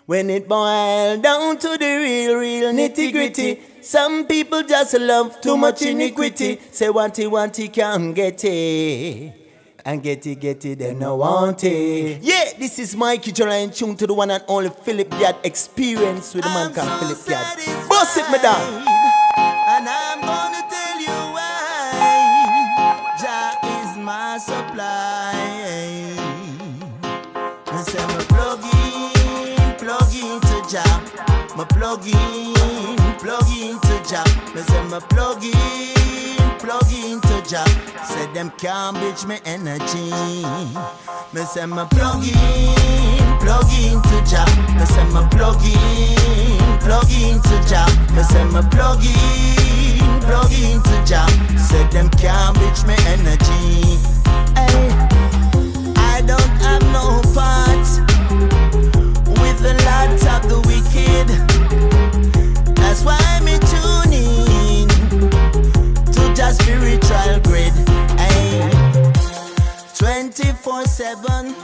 When it boils down to the real nitty-gritty, some people just love too much iniquity. Say want it, can't get it. And get it, they no want it. Yeah, this is Mikey trying tune to the one and only Philip Yard experience with the man called Philip Yard. Boss it, me down. And I'm gonna tell you why. Jah is my supply. Me say me plug into Jah. Me plug into Jah. Me say me plug into Jah. Say them can't bitch me energy. Me say me plug into Jah. Me say me plug into Jah. Me say me plug into Jah. Say them can't bitch me energy. Hey, I don't have no part with the lot of the wicked. That's why me tune in to just spiritual grid. Hey, 24/7.